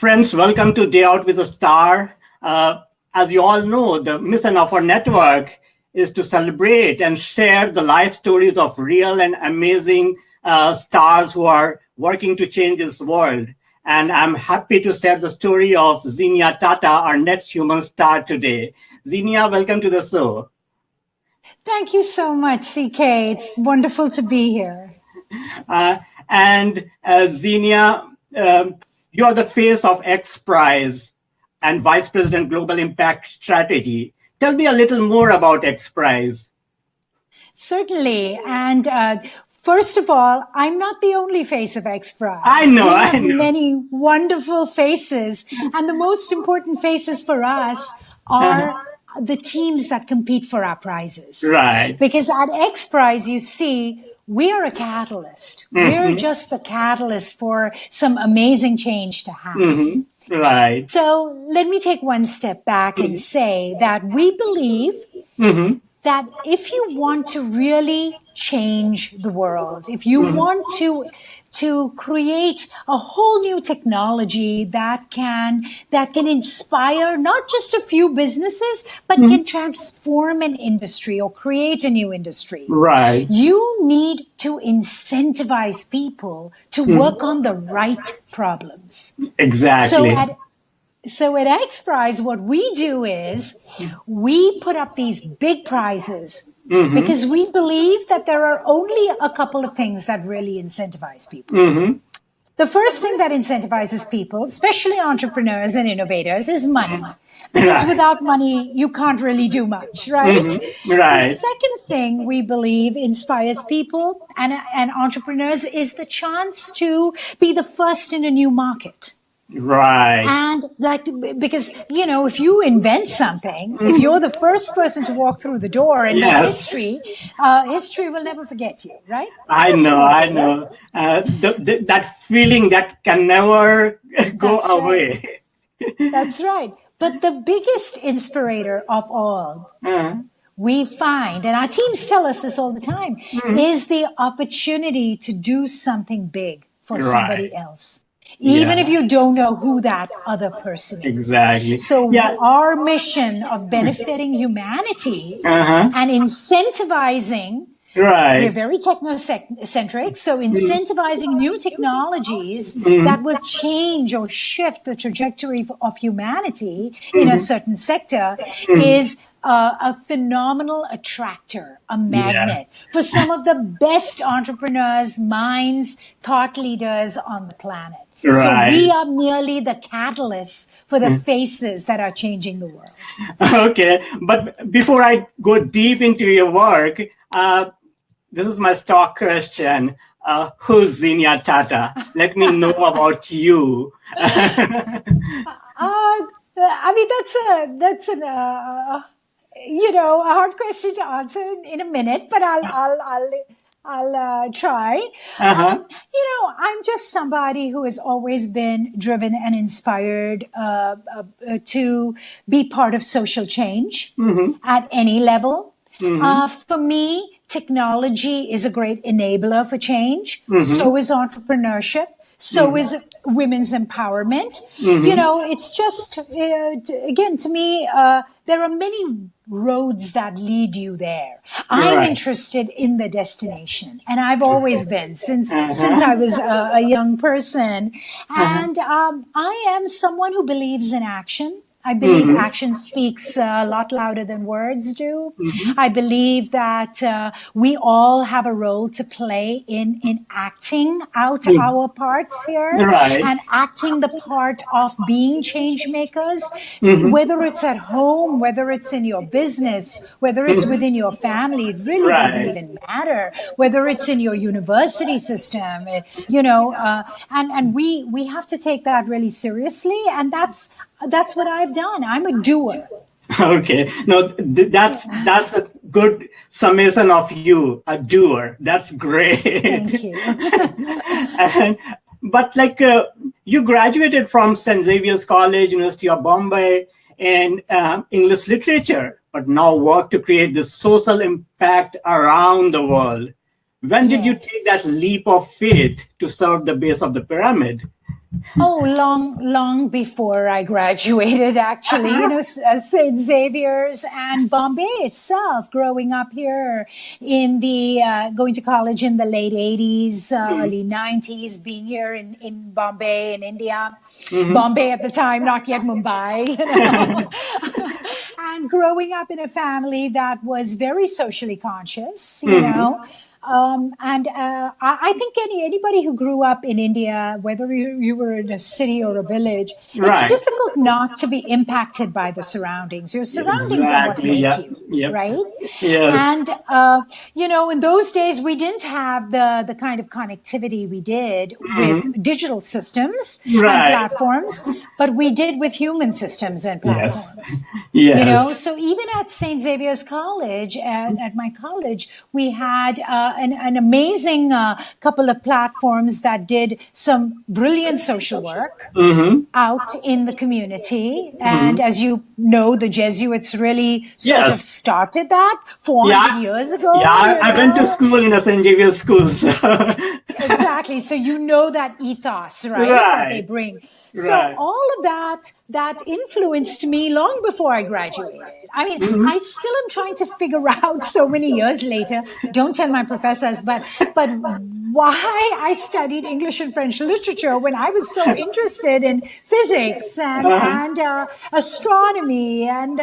Friends, welcome to Day Out with a Star. As you all know, the mission of our network is to celebrate and share the life stories of real and amazing stars who are working to change this world. And I'm happy to share the story of Zenia Tata, our next human star today. Zenia, welcome to the show. Thank you so much, CK. It's wonderful to be here. Zenia, you're the face of XPRIZE and Vice President Global Impact Strategy. Tell me a little more about XPRIZE. Certainly. And first of all, I'm not the only face of XPRIZE. I know. We have many wonderful faces. And the most important faces for us are the teams that compete for our prizes. Right. Because at XPRIZE, you see, we are a catalyst. We're just the catalyst for some amazing change to happen. Right. So let me take one step back and say that we believe that if you want to really change the world, if you want to create a whole new technology that can inspire not just a few businesses, but can transform an industry or create a new industry. Right. You need to incentivize people to work on the right problems. Exactly. So at XPRIZE, what we do is we put up these big prizes because we believe that there are only a couple of things that really incentivize people. The first thing that incentivizes people, especially entrepreneurs and innovators, is money. Because without money, you can't really do much, right? Right. The second thing we believe inspires people and entrepreneurs is the chance to be the first in a new market. Right. And because, if you invent something, if you're the first person to walk through the door and make history, history will never forget you, right? I know. That feeling that can never go away. That's right. But the biggest inspirator of all, we find, and our teams tell us this all the time, is the opportunity to do something big for somebody else. Even if you don't know who that other person is. Exactly. So our mission of benefiting humanity and incentivizing, we're very technocentric, so incentivizing new technologies that will change or shift the trajectory of humanity in a certain sector is a phenomenal attractor, a magnet for some of the best entrepreneurs, minds, thought leaders on the planet. Right. So we are merely the catalyst for the faces that are changing the world. Okay, but before I go deep into your work, this is my stock question. Who's Zenia Tata? Let me know about you. I mean, that's a hard question to answer in a minute, but I'll try. I'm just somebody who has always been driven and inspired to be part of social change at any level. For me, technology is a great enabler for change. So is entrepreneurship. So is women's empowerment. It's just, again, to me, there are many roads that lead you there. I'm interested in the destination, and I've always been since I was a young person. And I am someone who believes in action. I believe action speaks a lot louder than words do. I believe that we all have a role to play in acting out our parts here and acting the part of being change makers, whether it's at home, whether it's in your business, whether it's within your family, it really doesn't even matter, whether it's in your university system, and we have to take that really seriously. And that's what I've done. I'm a doer. Okay. No, that's a good summation of you, a doer. That's great. Thank you. But you graduated from St. Xavier's College, University of Bombay, in English literature, but now work to create this social impact around the world. When did you take that leap of faith to serve the base of the pyramid? Oh, long before I graduated, actually, St. Xavier's and Bombay itself, growing up here going to college in the late 80s, early 90s, being here in Bombay, in India. Bombay at the time, not yet Mumbai, and growing up in a family that was very socially conscious, I think anybody who grew up in India, whether you were in a city or a village, it's Right. difficult not to be impacted by the surroundings. Your surroundings are what Exactly. make Yeah. you, Yep. right? Yes. And, in those days, we didn't have the kind of connectivity we did with digital systems and Right. platforms, but we did with human systems and Yes. platforms. Yes. So even at St. Xavier's College, at my college, we had an amazing couple of platforms that did some brilliant social work out in the community. And as you know, the Jesuits really sort of Yes. started that 400 Yeah. years ago. Yeah. I went to school in a St. Xavier's school. So. Exactly. So that ethos, right? That they Right. bring. So Right. all of that influenced me long before I graduated. I mean, I still am trying to figure out so many years later. Don't tell my professors, but why I studied English and French literature when I was so interested in physics and astronomy and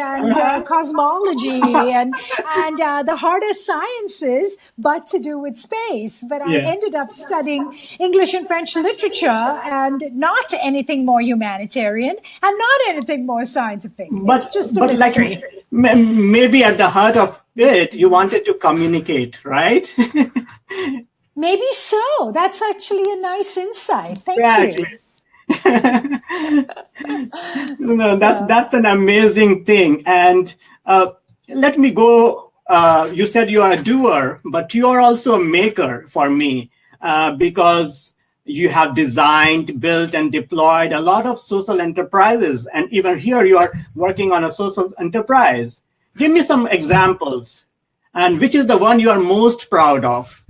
cosmology and the harder sciences, but to do with space. But I Yeah. ended up studying English and French literature and not anything more humanitarian and not anything more scientific. It's just a But like mystery. maybe at the heart of it, you wanted to communicate, right? Maybe so. That's actually a nice insight. Thank Exactly. you. No, So, that's an amazing thing. And let me go. You said you are a doer, but you are also a maker for me because you have designed, built, and deployed a lot of social enterprises. And even here, you are working on a social enterprise. Give me some examples. And which is the one you are most proud of?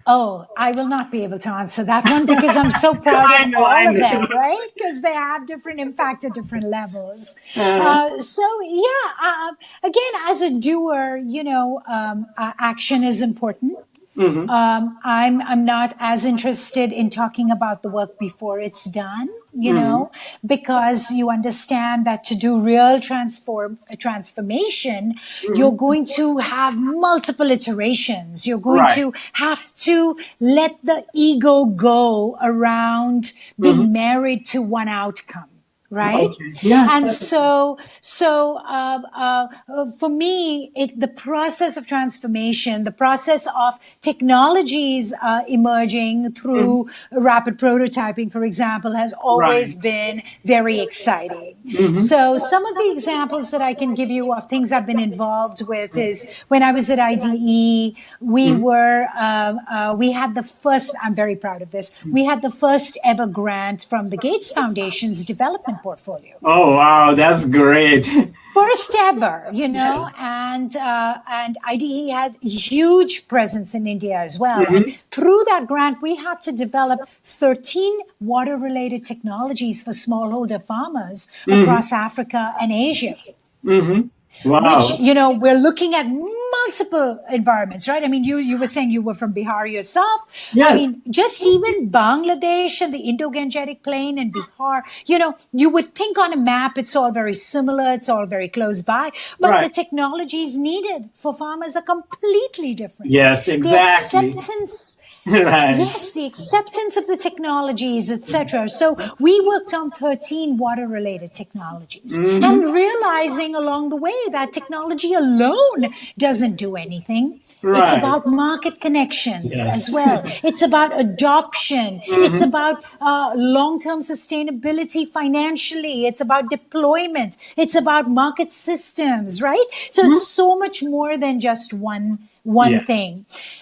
oh, I will not be able to answer that one because I'm so proud of I all of know. them, right? Because they have different impact at different levels. Uh, Again, as a doer, action is important. I'm not as interested in talking about the work before it's done, because you understand that to do real transformation, you're going to have multiple iterations. You're going right. to have to let the ego go around being married to one outcome. Right. Okay. Yes. And for me, the process of transformation, the process of technologies emerging through rapid prototyping, for example, has always Right. been very exciting. So some of the examples that I can give you of things I've been involved with is when I was at IDE, we had the first, I'm very proud of this, we had the first ever grant from the Gates Foundation's development portfolio. Oh, wow. That's great. First ever, and IDE had huge presence in India as well. And through that grant, we had to develop 13 water-related technologies for smallholder farmers across Africa and Asia. Wow. Which, we're looking at multiple environments, right? I mean, you were saying you were from Bihar yourself. Yes. I mean, just even Bangladesh and the Indo-Gangetic Plain and Bihar, you would think on a map, it's all very similar. It's all very close by, but Right. the technologies needed for farmers are completely different. Yes, exactly. The acceptance Right. Yes, the acceptance of the technologies, etc. So we worked on 13 water-related technologies and realizing along the way that technology alone doesn't do anything. Right. It's about market connections Yes. as well. It's about adoption. It's about long-term sustainability financially. It's about deployment. It's about market systems, right? So it's so much more than just one thing.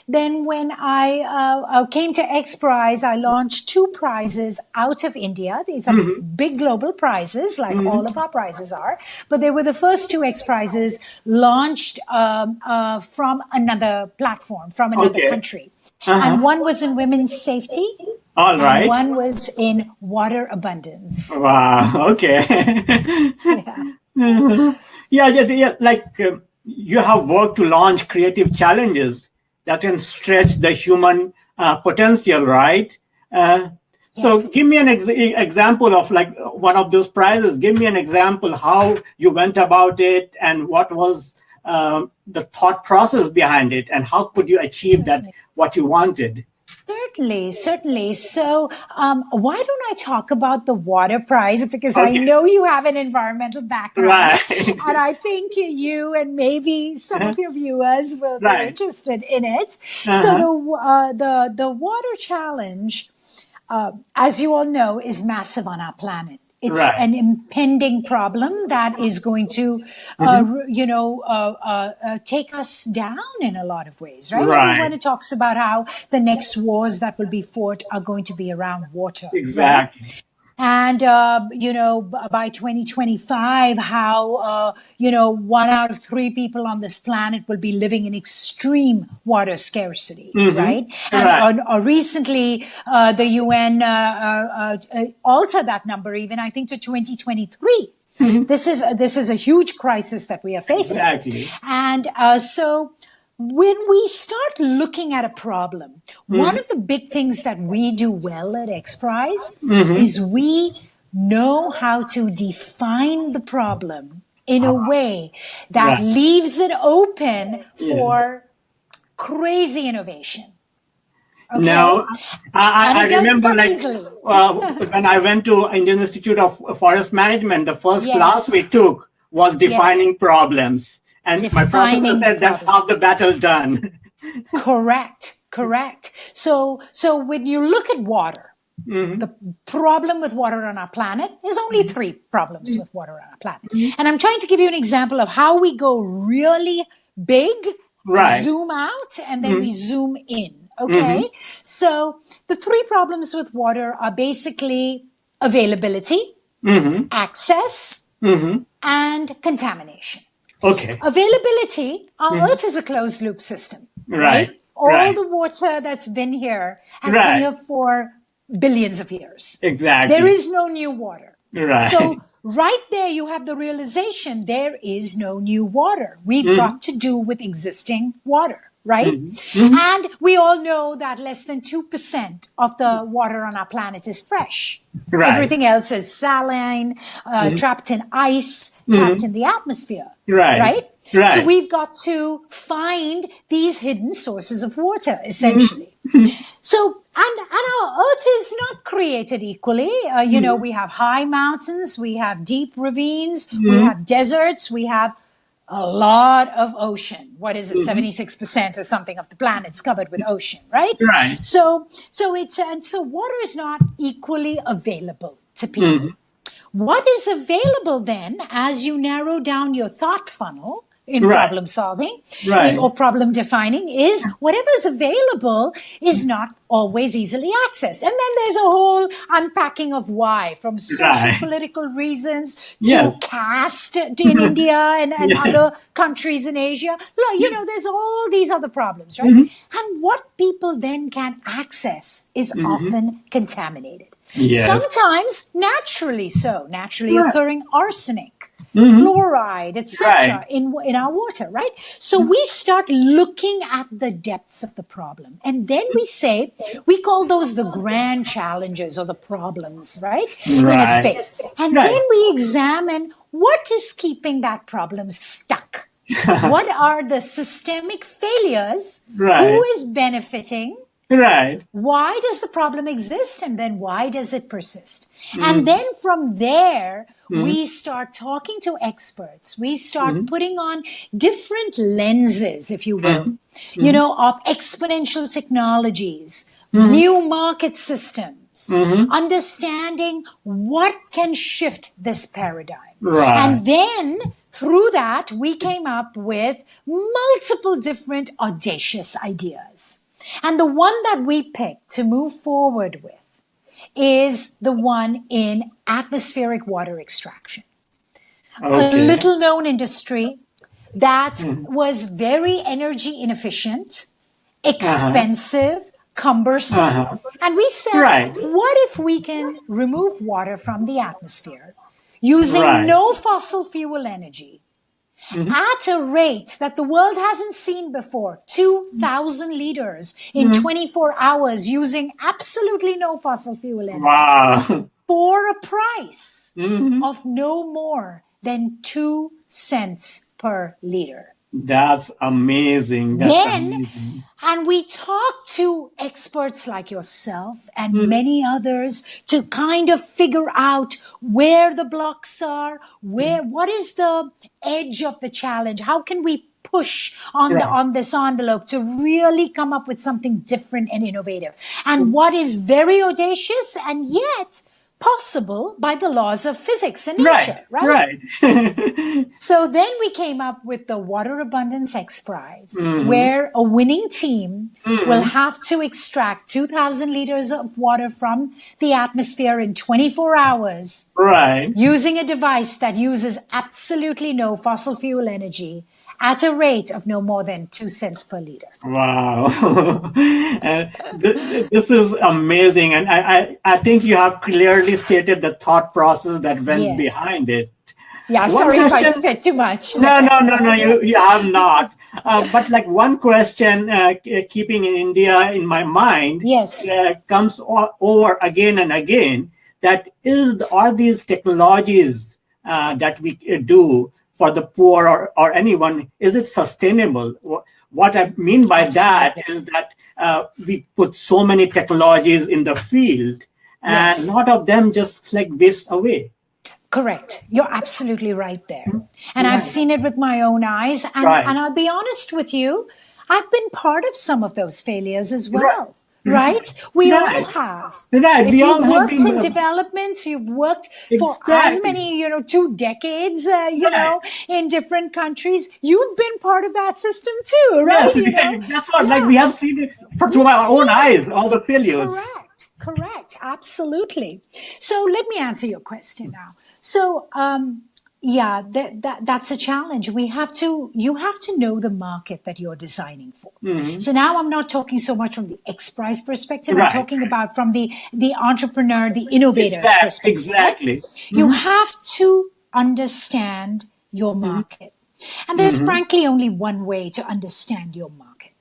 Then when I came to XPRIZE, I launched 2 prizes out of India. These are big global prizes, like all of our prizes are. But they were the first 2 XPRIZes launched from another platform, from another country. And one was in women's safety All and right. one was in water abundance. Wow. Okay. Yeah. Yeah, yeah, yeah. Like you have worked to launch creative challenges that can stretch the human potential, right? Uh, Yeah. so, give me an example of like one of those prizes. Give me an example how you went about it and what was the thought process behind it, and how could you achieve that Certainly. what you wanted. Certainly, certainly. So, why don't I talk about the water prize? Because I Okay. know you have an environmental background, Right. and I think you and maybe some of your viewers will be Right. interested in it. So, Uh-huh. the water challenge, as you all know, is massive on our planet. It's Right. an impending problem that is going to, Mhm. take us down in a lot of ways, right? Right. Everyone talks about how the next wars that will be fought are going to be around water, right? Exactly. And, by 2025, how, 1 out of 3 people on this planet will be living in extreme water scarcity, Hmm. right? And Right. recently, the UN altered that number even, I think, to 2023. Mhm. This is a huge crisis that we are facing. Exactly. And so when we start looking at a problem, one Hmm. of the big things that we do well at XPRIZE Hmm. is we know how to define the problem in a way that Right. leaves it open Yeah. for crazy innovation. Okay? Now, I And it doesn't remember come like easily. when I went to Indian Institute of Forest Management, the first class Yes. we took was Yes. defining problems. And my professor Defining said that's problem. half the battle done. Correct. Correct. So when you look at water, Hmm. the problem with water on our planet is only 3 problems with water on our planet. And I'm trying to give you an example of how we go really big, Right. zoom out, and then we Hmm. zoom in. Hmm. Okay. So the 3 problems with water are basically availability, Hmm. access, Hmm. and contamination. Okay. Availability, our Hmm. Earth is a closed loop system, Right. right? All Right. the water that's been here has been Right. here for billions of years. There Exactly. is no new water. Right. So right there, you have the realization there is no new water. We've Hmm. got to do with existing water. Right? Hmm. Hmm. And we all know that less than 2% of the water on our planet is fresh. Right. Everything else is saline, Hmm. trapped in ice, trapped Hmm. in the atmosphere. Right. Right? So Right. we've got to find these hidden sources of water, Hmm. essentially. So, and our Earth is not created equally. We have high mountains, we have deep ravines, we Hmm. have deserts, we have a lot of ocean. What is it? Hmm. 76% or something of the planet's covered with ocean, right? Right. So water is not equally available to Hmm. people. What is available then as you narrow down your thought funnel in Right. problem solving Right. or problem defining is whatever is available is not always easily accessed. And then there's a whole unpacking of why, from social Right. political reasons to Yes. caste in India and Yeah. other countries in Asia. Look, there's all these other problems, right? Hmm. And what people then can access is Hmm. often contaminated. Yes. Sometimes naturally so, naturally Right. occurring arsenic, Hmm. fluoride, Right. etc. in our water, right? So we start looking at the depths of the problem. And then we call those the grand challenges or the problems, right? In a Right. space. And then Right. we examine what is keeping that problem stuck. What are the systemic failures? Who Right. is benefiting? Right. Why does the problem exist? And then why does it persist? And Hmm. then from there, Hmm. we start talking to experts. We start Hmm. putting on different lenses, if you will, Hmm. Hmm. of exponential technologies, Hmm. new market systems, Hmm. understanding what can shift this paradigm. Right. And then through that, we came up with multiple different audacious ideas. And the one that we picked to move forward with is the one in atmospheric water extraction. A Okay. little known industry that Hmm. was very energy inefficient, Uh-huh. expensive, cumbersome. And we said, Right. what if we can remove water from the atmosphere using Right. no fossil fuel energy at a rate that the world hasn't seen before, 2,000 liters in 24 hours using absolutely no fossil fuel energy. Wow. For a price of no more than 2 cents per liter. That's amazing. That's amazing. And we talk to experts like yourself and many others to kind of figure out where the blocks are, what is the edge of the challenge? How can we push on this envelope to really come up with something different and innovative? And what is very audacious and yet possible by the laws of physics and nature, right? So then we came up with the Water Abundance XPRIZE, where a winning team will have to extract 2,000 liters of water from the atmosphere in 24 hours, using a device that uses absolutely no fossil fuel energy at a rate of no more than 2 cents per liter. Wow. This is amazing. And I think you have clearly stated the thought process that went behind it. Yeah, sorry if I said too much. No, you have not. But like one question, keeping in India in my mind, comes over again and again, that are these technologies that we do for the poor or anyone, is it sustainable? What I mean by that is that we put so many technologies in the field and a lot of them just like waste away. Correct. You're absolutely right there. And I've seen it with my own eyes. And I'll be honest with you, I've been part of some of those failures as well. Right? We all have. If you've worked in development, you've worked for as many, 2 decades, in different countries, you've been part of that system too, right? Yes, that's what, we have seen it through our own eyes, all the failures. Correct. Absolutely. So let me answer your question now. So, that's a challenge. You have to know the market that you're designing for. So now I'm not talking so much from the XPRIZE perspective. I'm talking about from the entrepreneur, the innovator perspective. Exactly. You have to understand your market. And there's frankly only one way to understand your market.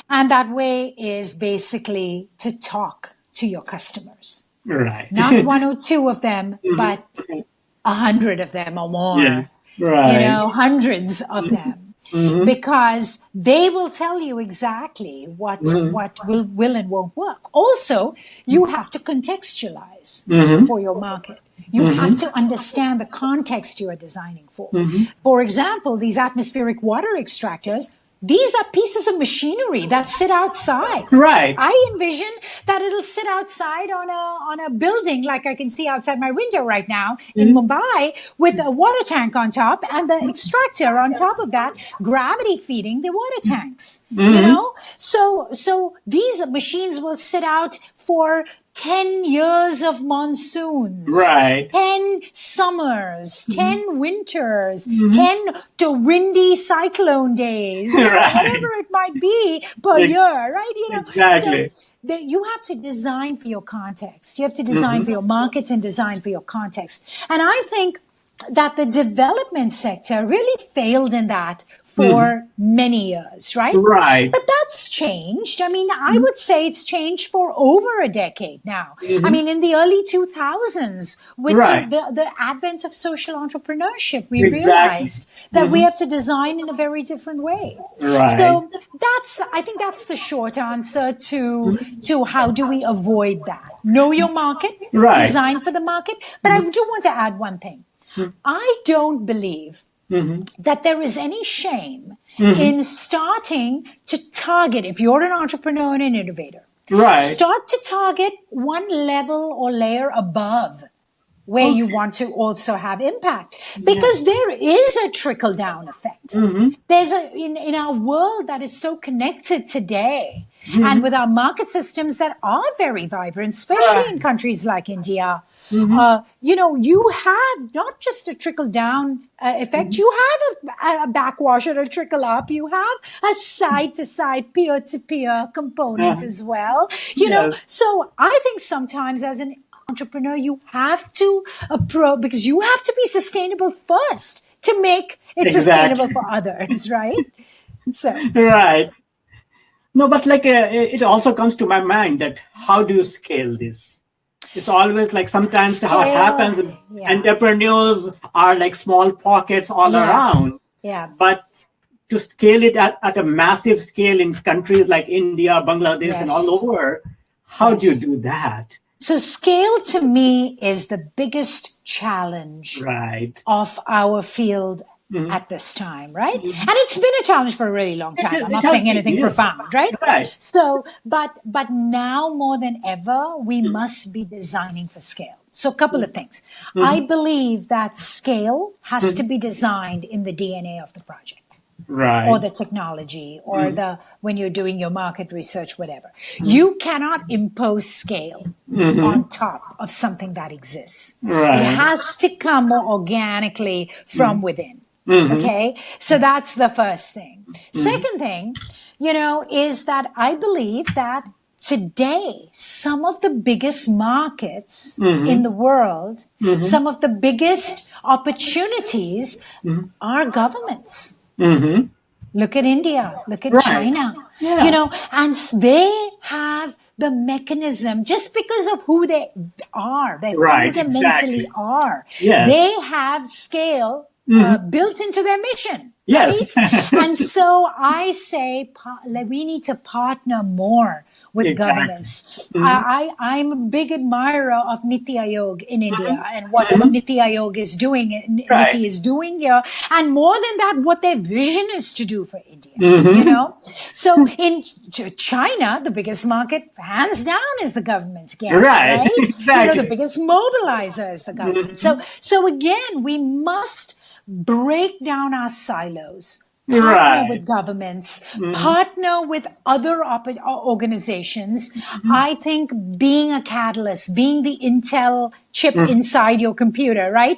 And that way is basically to talk to your customers. Not 1 or 2 of them, but 100 of them or more, hundreds of them, because they will tell you exactly what will and won't work. Also, you have to contextualize for your market. You have to understand the context you are designing for. For example, these atmospheric water extractors, these are pieces of machinery that sit outside. I envision that it'll sit outside on a building like I can see outside my window right now in Mumbai with a water tank on top and the extractor on top of that, gravity feeding the water tanks. So these machines will sit out for 10 years of monsoons, 10 summers, 10 winters, 10 to windy cyclone days, whatever it might be per year, right? Exactly. So you have to design for your context. You have to design for your markets and design for your context. And I think that the development sector really failed in that for many years, right? But that's changed. I mean, I would say it's changed for over a decade now. I mean, in the early 2000s, with the advent of social entrepreneurship, we realized that we have to design in a very different way. So I think that's the short answer to how do we avoid that. Know your market, design for the market. But I do want to add one thing. I don't believe that there is any shame in starting to target, if you're an entrepreneur and an innovator, start to target one level or layer above where you want to also have impact, because there is a trickle down effect. There's in our world that is so connected today, and with our market systems that are very vibrant, especially in countries like India. You have not just a trickle down effect, you have a backwash or a trickle up, you have a side to side, peer to peer component as well. You know, so I think sometimes as an entrepreneur, you have to approach, because you have to be sustainable first to make it sustainable for others, right? So, right. No, but like it also comes to my mind that how do you scale this? It's always like sometimes how it happens is entrepreneurs are like small pockets all around. Yeah. But to scale it at a massive scale in countries like India, Bangladesh, and all over, how do you do that? So scale to me is the biggest challenge of our field at this time, right? And it's been a challenge for a really long time. I'm not saying anything profound, right? So, but now more than ever, we must be designing for scale. So a couple of things. I believe that scale has to be designed in the DNA of the project. Or the technology, or when you're doing your market research, whatever. You cannot impose scale on top of something that exists. It has to come more organically from within. Okay? So that's the first thing. Second thing, is that I believe that today, some of the biggest markets in the world, some of the biggest opportunities are governments. Look at India, look at China, and they have the mechanism just because of who they are. They fundamentally are. They have scale built into their mission. Right? And so I say we need to partner more with governments. I'm a big admirer of Niti Aayog in India and what Niti Aayog is doing, Niti is doing here. And more than that, what their vision is to do for India, So in China, the biggest market, hands down, is the government's gap, right? Exactly. The biggest mobilizer is the government. So again, we must break down our silos, partner with governments, partner with other organizations. I think being a catalyst, being the Intel chip inside your computer, right?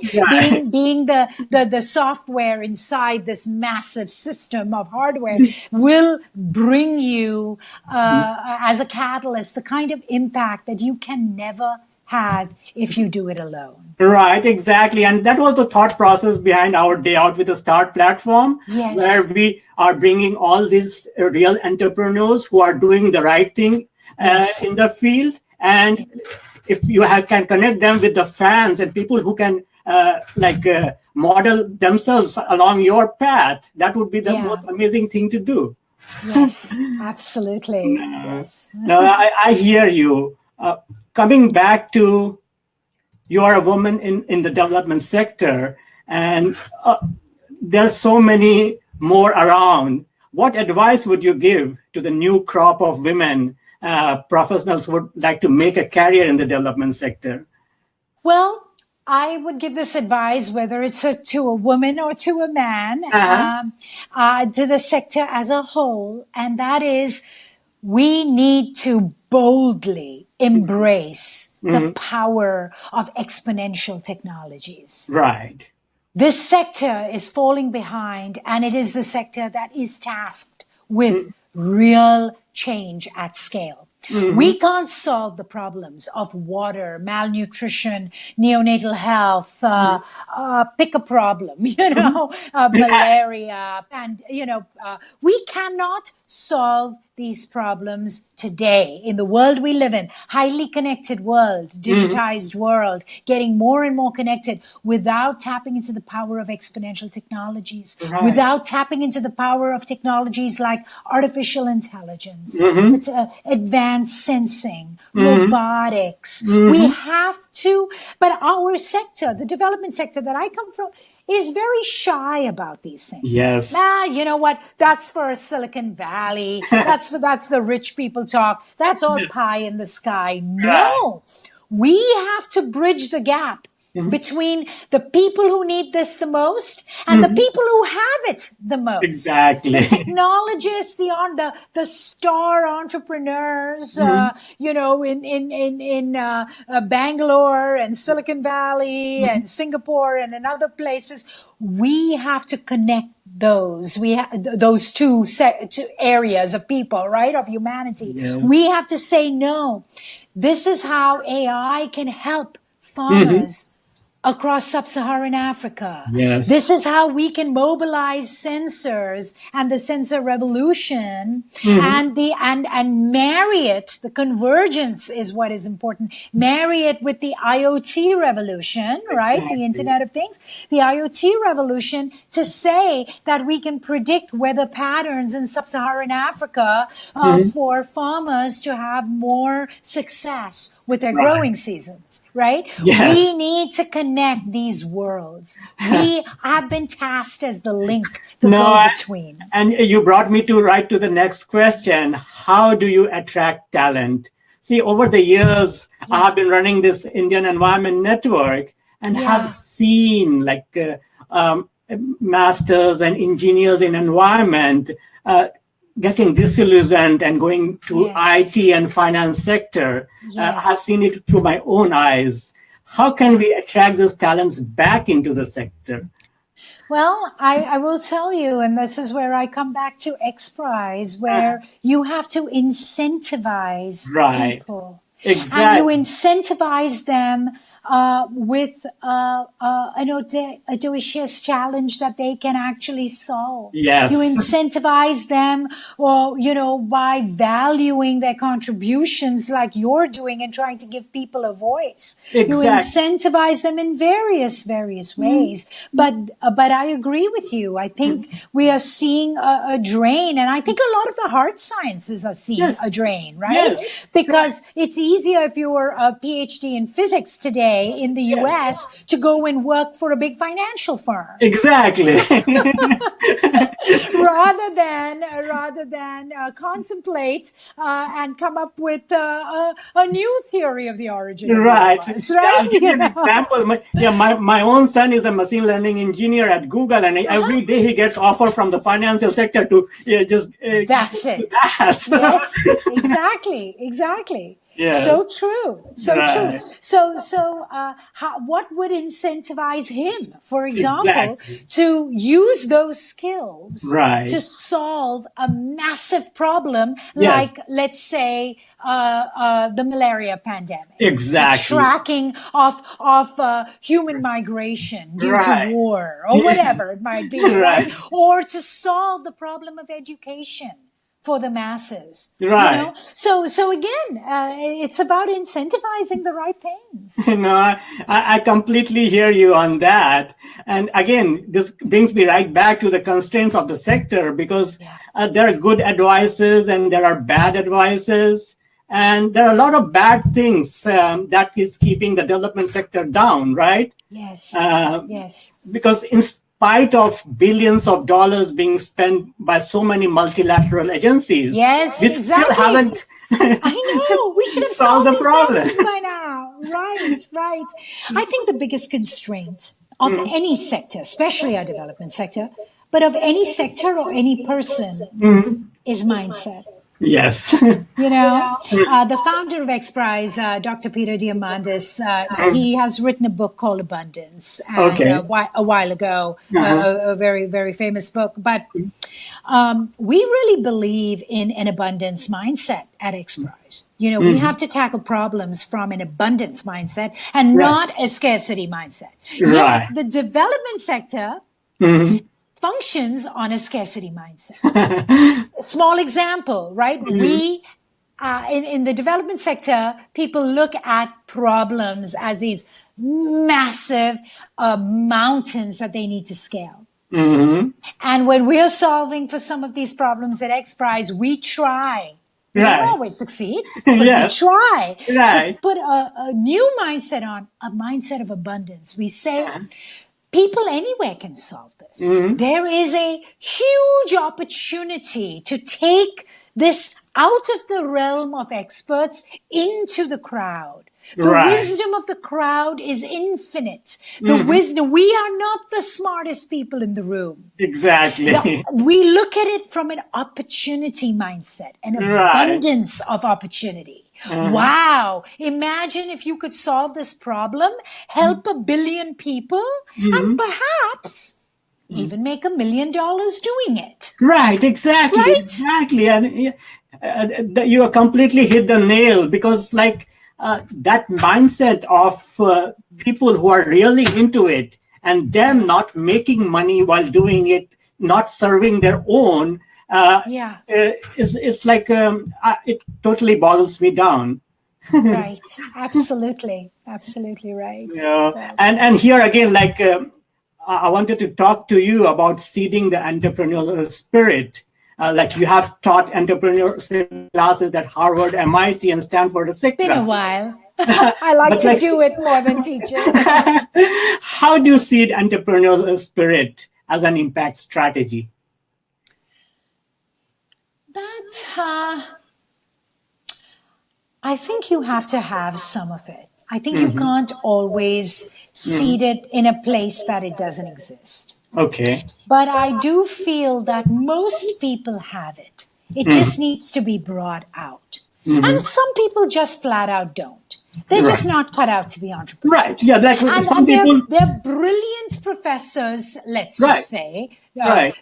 Being the software inside this massive system of hardware will bring you, as a catalyst, the kind of impact that you can never have if you do it alone. Right, exactly. And that was the thought process behind our Day Out with a Start platform, where we are bringing all these real entrepreneurs who are doing the right thing in the field. And if you can connect them with the fans and people who can model themselves along your path, that would be the most amazing thing to do. Yes, absolutely. No, I hear you. Coming back to, you are a woman in the development sector, and there's so many more around. What advice would you give to the new crop of women professionals who would like to make a career in the development sector? Well, I would give this advice, whether it's to a woman or to a man, to the sector as a whole, and that is, we need to boldly embrace the power of exponential technologies. Right. This sector is falling behind, and it is the sector that is tasked with real change at scale. We can't solve the problems of water, malnutrition, neonatal health, pick a problem, malaria, and, we cannot solve these problems today in the world we live in, highly connected world, digitized world, getting more and more connected, without tapping into the power of exponential technologies, without tapping into the power of technologies like artificial intelligence, advanced sensing, robotics. We have to, but our sector, the development sector that I come from, is very shy about these things. Yes. You know what? That's for Silicon Valley. That's the rich people talk. That's all pie in the sky. No, we have to bridge the gap between the people who need this the most and the people who have it the most. Exactly. The technologists, the star entrepreneurs, in Bangalore and Silicon Valley and Singapore and in other places. We have to connect those. Those two areas of people, right? Of humanity. Yeah. We have to say, no, this is how AI can help farmers across sub-Saharan Africa. Yes. This is how we can mobilize sensors and the sensor revolution and marry it. The convergence is what is important. Marry it with the IoT revolution, right? Exactly. The Internet of Things. The IoT revolution to say that we can predict weather patterns in sub-Saharan Africa for farmers to have more success with their growing seasons, right? Yes. We need to connect these worlds. We have been tasked as the link, the go-between. And you brought me right to the next question. How do you attract talent? See, over the years, I have been running this Indian Environment Network and have seen masters and engineers in environment getting disillusioned and going to IT and finance sector. I've seen it through my own eyes. How can we attract those talents back into the sector? Well, I will tell you, and this is where I come back to XPRIZE, where you have to incentivize people. Exactly. And you incentivize them with an audacious challenge that they can actually solve. Yes. You incentivize them, by valuing their contributions like you're doing and trying to give people a voice. Exactly. You incentivize them in various ways. But I agree with you. I think we are seeing a drain, and I think a lot of the hard sciences are seeing a drain, right? Yes. Because it's easier if you're a PhD in physics today in the US to go and work for a big financial firm. Exactly. rather than contemplate and come up with a new theory of the origin of the universe, right? I'll give you an example. My own son is a machine learning engineer at Google, and every day he gets offer from the financial sector to that's it. Yes, exactly. Yeah. So true. What would incentivize him, for example, to use those skills to solve a massive problem like, let's say, the malaria pandemic. Exactly. The tracking of human migration due to war or whatever it might be, right? Or to solve the problem of education for the masses. Right. So again, it's about incentivizing the right things. I completely hear you on that. And again, this brings me right back to the constraints of the sector, because there are good advices and there are bad advices. And there are a lot of bad things that is keeping the development sector down, right? Yes. Because in spite of billions of dollars being spent by so many multilateral agencies, we still haven't. I know. We should have solved the problems by now. Right. I think the biggest constraint of any sector, especially our development sector, but of any sector or any person, is mindset. Yes. The founder of XPRIZE, Dr. Peter Diamandis, he has written a book called Abundance a while ago, a very, very famous book. But we really believe in an abundance mindset at XPRIZE. We have to tackle problems from an abundance mindset and not a scarcity mindset. Yet the development sector functions on a scarcity mindset. Small example, right? We, in the development sector, people look at problems as these massive mountains that they need to scale. And when we're solving for some of these problems at XPRIZE, we try. We don't always succeed, but we try to put a new mindset on, a mindset of abundance. We say people anywhere can solve this. There is a huge opportunity to take this out of the realm of experts into the crowd, The Right. wisdom of the crowd is infinite. The wisdom, we are not the smartest people in the room. Exactly. We look at it from an opportunity mindset, an Right. abundance of opportunity. Wow. Imagine if you could solve this problem, help 1 billion people, and perhaps even make $1 million doing it. Right, exactly, Right? exactly. And you are completely hit the nail, because like that mindset of people who are really into it and them not making money while doing it, not serving their own, Yeah. is like it totally boggles me down. Right. Absolutely. Absolutely right. Yeah, So, and here again, like I wanted to talk to you about seeding the entrepreneurial spirit. Like you have taught entrepreneurship classes at Harvard, MIT, and Stanford, been a etc. while. I like But to like, do it more than teach it. how do you seed entrepreneurial spirit as an impact strategy? That, I think you have to have some of it. I think you can't always seed it in a place that it doesn't exist. Okay. But I do feel that most people have it. It just needs to be brought out. And some people just flat out don't. They're just Right. not cut out to be entrepreneurs. Right. Yeah. Like some And people. they're brilliant professors, let's Right. just say. Right.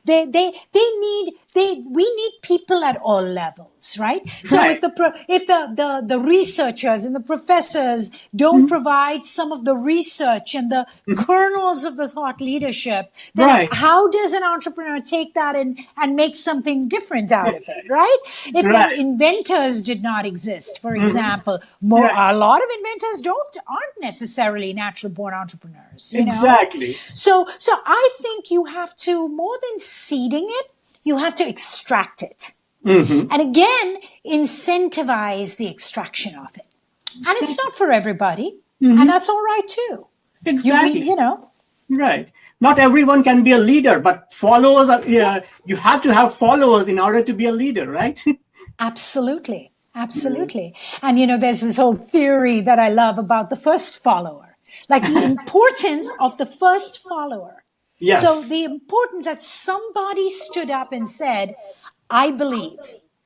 We need people at all levels, right? So Right. if the researchers and the professors don't provide some of the research and the kernels of the thought leadership, then Right. how does an entrepreneur take that and make something different out of it, right? If Right. inventors did not exist, for example, Right. a lot of inventors aren't necessarily natural born entrepreneurs, you know? Exactly. So I think you have to, more than seeding it, you have to extract it. And again, incentivize the extraction of it. And it's not for everybody. And that's all right too. Exactly. You know. Right. Not everyone can be a leader, but followers are, you have to have followers in order to be a leader, right? Absolutely. Absolutely. And you know, there's this whole theory that I love about the first follower, like the importance of the first follower. Yes. So the importance that somebody stood up and said, I believe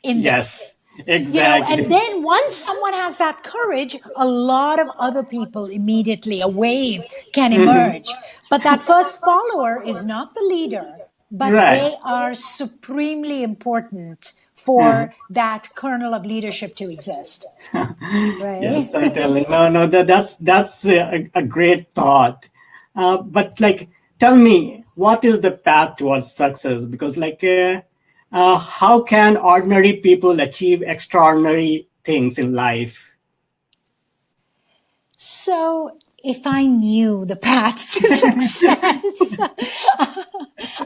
in Yes. this. Exactly. You know, and then once someone has that courage, a lot of other people immediately, a wave can emerge. But that first follower is not the leader, but Right. they are supremely important for that kernel of leadership to exist. Right? Yes, certainly. No, that's a great thought. But like, tell me, what is the path towards success? Because like, how can ordinary people achieve extraordinary things in life? So if I knew the path to success,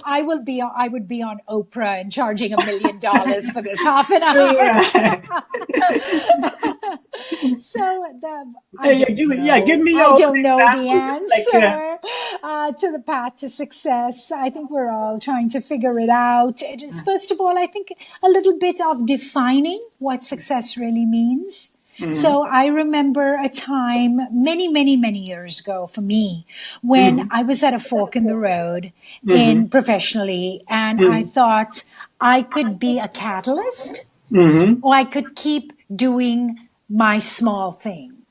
I would be on Oprah and charging $1 million for this half an hour. So Give me your I don't know the examples, answer to the path to success. I think we're all trying to figure it out. It is, first of all, I think a little bit of defining what success really means. So I remember a time many, many, many years ago for me when I was at a fork in the road in professionally, and I thought I could be a catalyst or I could keep doing my small thing.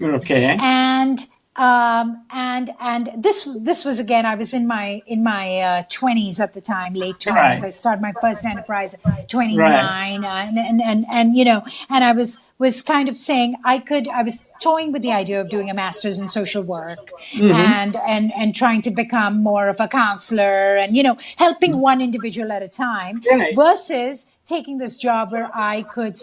Okay. And this was, again, I was in my 20s at the time, late 20s. Right. I started my first enterprise at 29, and you know, and I was kind of saying I was toying with the idea of doing a master's in social work and trying to become more of a counselor and, you know, helping one individual at a time Right. versus taking this job where I could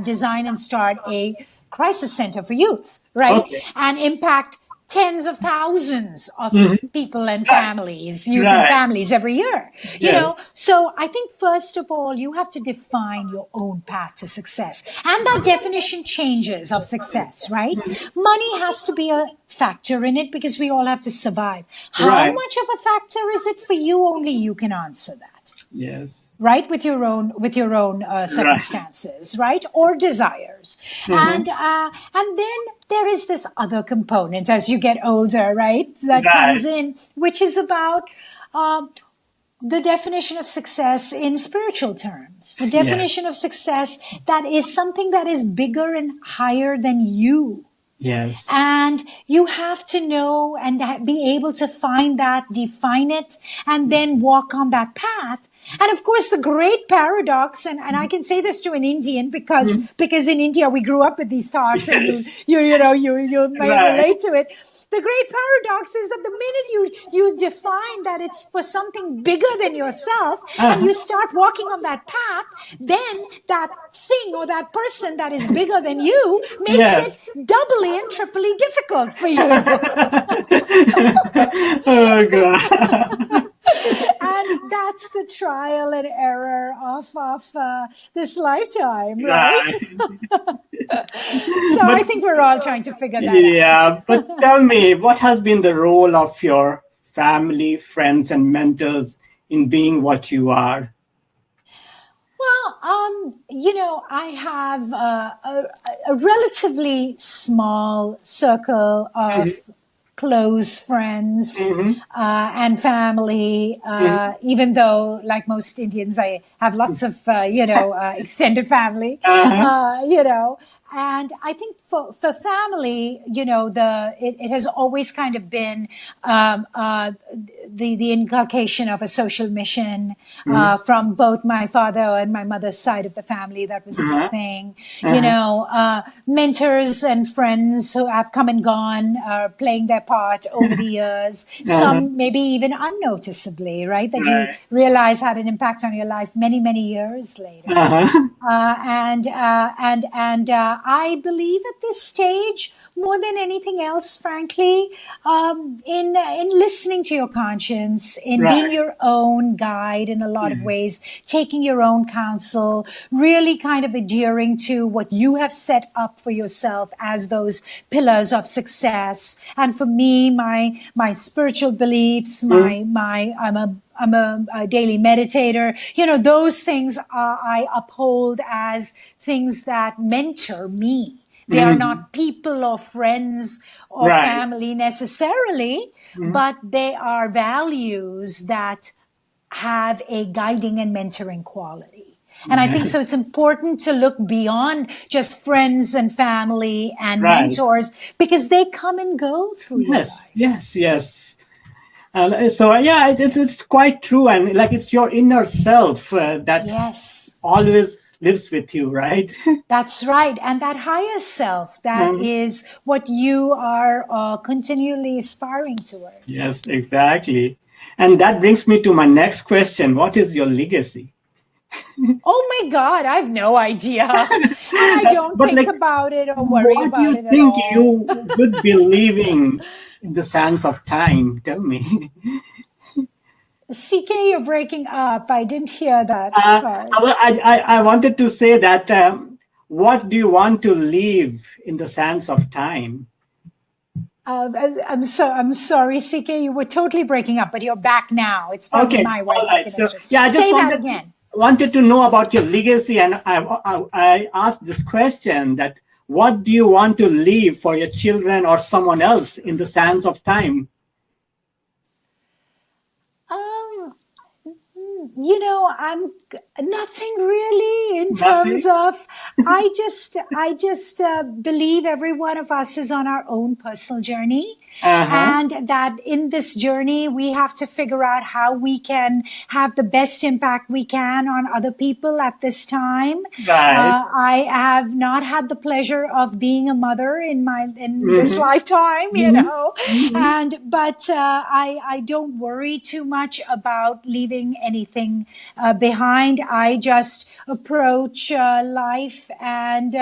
design and start a crisis center for youth, right? Okay. And impact tens of thousands of people and families, youth Right. and families every year. You Yeah. know, so I think first of all, you have to define your own path to success. And that definition changes of success, right? Money has to be a factor in it because we all have to survive. How Right. much of a factor is it for you? Only you can answer that. Yes. right? With your own circumstances, right? Or desires. And then there is this other component as you get older, right? That comes Right. in, which is about, the definition of success in spiritual terms, the Yes. definition of success that is something that is bigger and higher than you. Yes. And you have to know and be able to find that, define it, and then walk on that path. And of course, the great paradox, and I can say this to an Indian because in India we grew up with these thoughts, and Yes. you may Right. relate to it. The great paradox is that the minute you define that it's for something bigger than yourself, and you start walking on that path, then that thing or that person that is bigger than you makes it Yes. doubly and triply difficult for you. Oh God. And that's the trial and error of this lifetime, right? Right. So But I think we're all trying to figure that out. yeah, but tell me, what has been the role of your family, friends, and mentors in being what you are? Well, I have a relatively small circle of close friends and family, even though, like most Indians, I have lots of, extended family, and I think for family, it has always kind of been the inculcation of a social mission from both my father and my mother's side of the family. That was a big thing. Mentors and friends who have come and gone, playing their part over the years. Some maybe even unnoticeably, right? That you Right. realize had an impact on your life many, many years later. And I believe at this stage, more than anything else, frankly, in listening to your conscience, in being Right. your own guide in a lot of ways, taking your own counsel, really kind of adhering to what you have set up for yourself as those pillars of success. And for me, my spiritual beliefs, I'm a daily meditator. Those things I uphold as things that mentor me. They are not people or friends or Right. family necessarily, but they are values that have a guiding and mentoring quality. And I think so it's important to look beyond just friends and family and Right. mentors, because they come and go through your Yes. life. Yes. Yes. So yeah, it's quite true, and like it's your inner self that Yes. always lives with you, right? That's right. And that higher self, that is what you are continually aspiring towards. Yes, exactly. And that brings me to my next question. What is your legacy? Oh my God, I have no idea. And I don't But think like, about it or worry what do about you it at think all. you would be leaving in the sands of time? Tell me. CK, you're breaking up. I didn't hear that Uh, part. I wanted to say that what do you want to leave in the sands of time? I'm sorry, CK, you were totally breaking up, but you're back now. It's probably Okay, my all Wi-Fi right. So connection. yeah, I just Say that again. wanted to know about your legacy, and I asked this question: that what do you want to leave for your children or someone else in the sands of time? Um, I'm nothing really in Nothing. terms of, I just believe every one of us is on our own personal journey. Uh-huh. And that in this journey, we have to figure out how we can have the best impact we can on other people at this time. Right. I have not had the pleasure of being a mother in this Mm-hmm. lifetime, Mm-hmm. but I don't worry too much about leaving anything behind. I just approach life and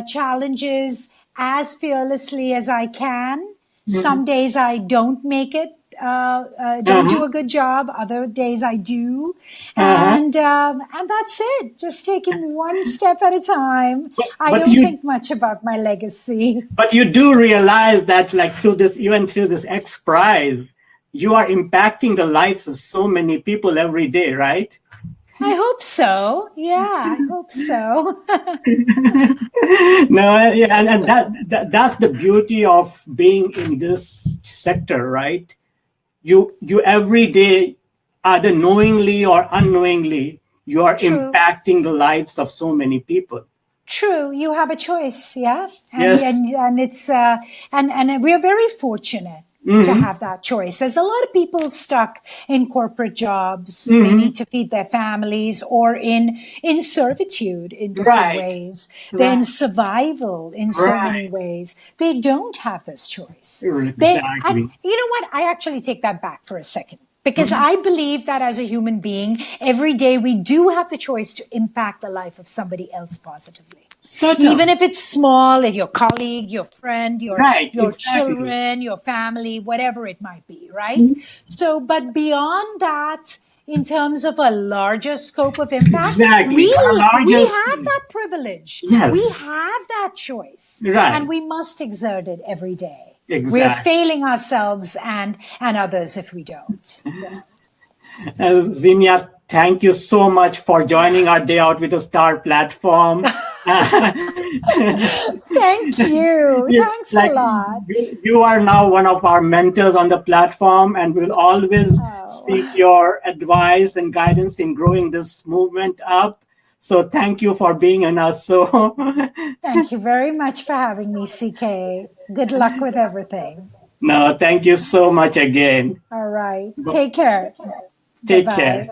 challenges as fearlessly as I can. Mm-hmm. Some days I don't make it, don't do Uh-huh. a good job. Other days I do, Uh-huh. and that's it. Just taking one step at a time. But, I but don't you think much about my legacy. but you do realize that like through this even through this XPRIZE, you are impacting the lives of so many people every day, right? I hope so. Yeah, I hope so. No, yeah, and that's the beauty of being in this sector, right? You every day, either knowingly or unknowingly, you are True. impacting the lives of so many people. True, you have a choice, yeah, Yes. and it's and we're very fortunate to Hmm. have that choice. There's a lot of people stuck in corporate jobs. They Hmm. need to feed their families, or in servitude in different Right. ways. They're in Right. survival in so Right. many ways. They don't have this choice. And Exactly. you know what? I actually take that back for a second. Because Mhm. I believe that as a human being, every day we do have the choice to impact the life of somebody else positively. Even Certainly. if it's small, your colleague, your friend, Right. your Exactly. children, your family, whatever it might be, right? Mhm. So, but beyond that, in terms of a larger scope of impact, Exactly. On a we larger have scale. that privilege. We Yes. have that choice, and Right. we must exert it every day. We're Exactly. failing ourselves and others if we don't. Yeah. Zenia, thank you so much for joining our Day Out with a Star platform. Thank you. You- Thanks a like lot. you are now one of our mentors on the platform, and we'll always seek Oh, your advice and guidance in growing this movement up. So thank you for being on us. So thank you very much for having me, CK. Good luck with everything. no, thank you so much again. All right. Take care. Bye Take bye. care.